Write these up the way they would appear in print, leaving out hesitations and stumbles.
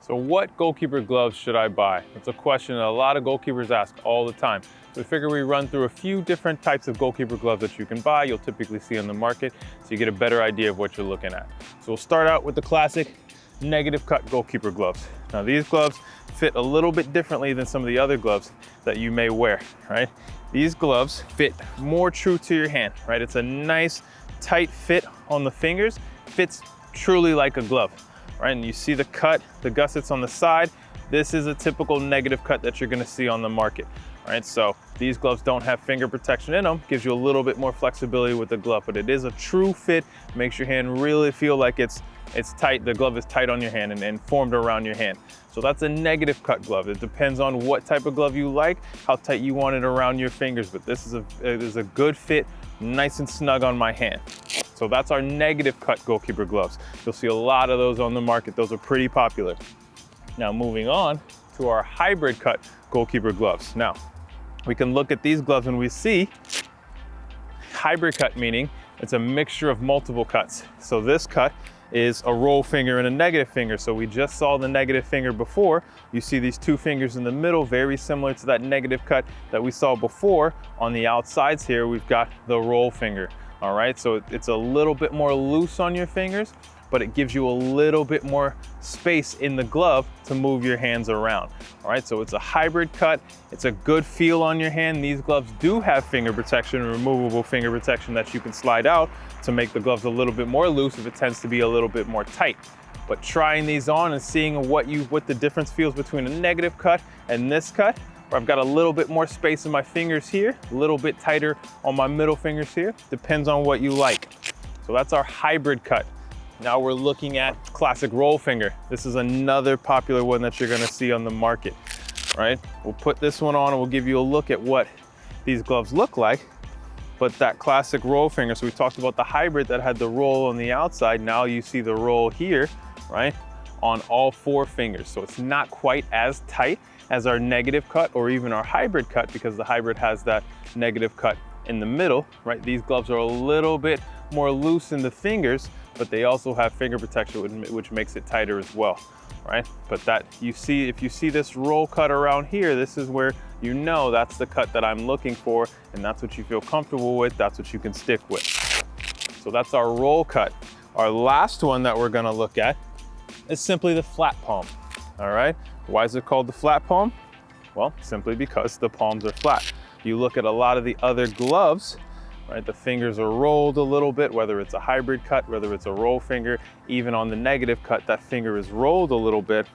So what goalkeeper gloves should I buy? It's a question that a lot of goalkeepers ask all the time. So we figure we run through a few different types of goalkeeper gloves that you can buy, you'll typically see on the market, so you get a better idea of what you're looking at. So we'll start out with the classic negative cut goalkeeper gloves. Now these gloves fit a little bit differently than some of the other gloves that you may wear, right? These gloves fit more true to your hand, right? It's a nice tight fit on the fingers, fits truly like a glove. Right, and you see the cut, the gussets on the side. This is a typical negative cut that you're gonna see on the market. Right, so these gloves don't have finger protection in them, gives you a little bit more flexibility with the glove, but it is a true fit, makes your hand really feel like it's tight, the glove is tight on your hand and formed around your hand. So that's a negative cut glove. It depends on what type of glove you like, how tight you want it around your fingers, but this is a good fit, nice and snug on my hand. So that's our negative cut goalkeeper gloves. You'll see a lot of those on the market. Those are pretty popular. Now moving on to our hybrid cut goalkeeper gloves. Now, we can look at these gloves and we see hybrid cut, meaning it's a mixture of multiple cuts. So this cut is a roll finger and a negative finger. So we just saw the negative finger before. You see these two fingers in the middle, very similar to that negative cut that we saw before. On the outsides here, we've got the roll finger. All right, so it's a little bit more loose on your fingers, but it gives you a little bit more space in the glove to move your hands around. All right, so it's a hybrid cut. It's a good feel on your hand. These gloves do have finger protection, removable finger protection that you can slide out to make the gloves a little bit more loose if it tends to be a little bit more tight. But trying these on and seeing what the difference feels between a negative cut and this cut, where I've got a little bit more space in my fingers here, a little bit tighter on my middle fingers here, depends on what you like. So that's our hybrid cut. Now we're looking at classic roll finger. This is another popular one that you're gonna see on the market, right? We'll put this one on and we'll give you a look at what these gloves look like. But that classic roll finger, so we talked about the hybrid that had the roll on the outside, now you see the roll here, right? On all four fingers. So it's not quite as tight as our negative cut or even our hybrid cut, because the hybrid has that negative cut in the middle, right? These gloves are a little bit more loose in the fingers, but they also have finger protection, which makes it tighter as well, right? But that if you see this roll cut around here, this is where you know that's the cut that I'm looking for, and that's what you feel comfortable with, that's what you can stick with. So that's our roll cut. Our last one that we're gonna look at is simply the flat palm, all right? Why is it called the flat palm? Well, simply because the palms are flat. You look at a lot of the other gloves, right? The fingers are rolled a little bit, whether it's a hybrid cut, whether it's a roll finger, even on the negative cut, that finger is rolled a little bit.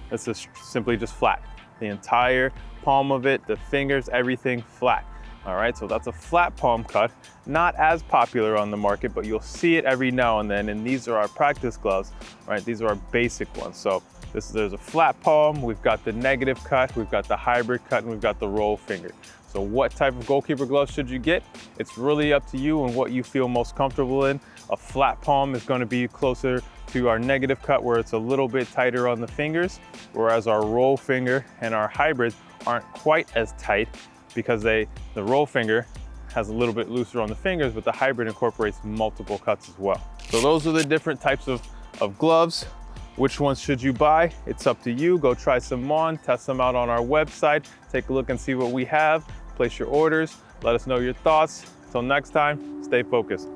This is simply just flat. The entire palm of it, the fingers, everything flat. All right, so that's a flat palm cut. Not as popular on the market, but you'll see it every now and then. And these are our practice gloves, right? These are our basic ones. So there's a flat palm, we've got the negative cut, we've got the hybrid cut, and we've got the roll finger. So what type of goalkeeper gloves should you get? It's really up to you and what you feel most comfortable in. A flat palm is going to be closer to our negative cut, where it's a little bit tighter on the fingers, whereas our roll finger and our hybrids aren't quite as tight, because the roll finger has a little bit looser on the fingers, but the hybrid incorporates multiple cuts as well. So those are the different types of gloves. Which ones should you buy? It's up to you. Go try some on, test them out on our website, take a look and see what we have, place your orders, let us know your thoughts. Until next time, stay focused.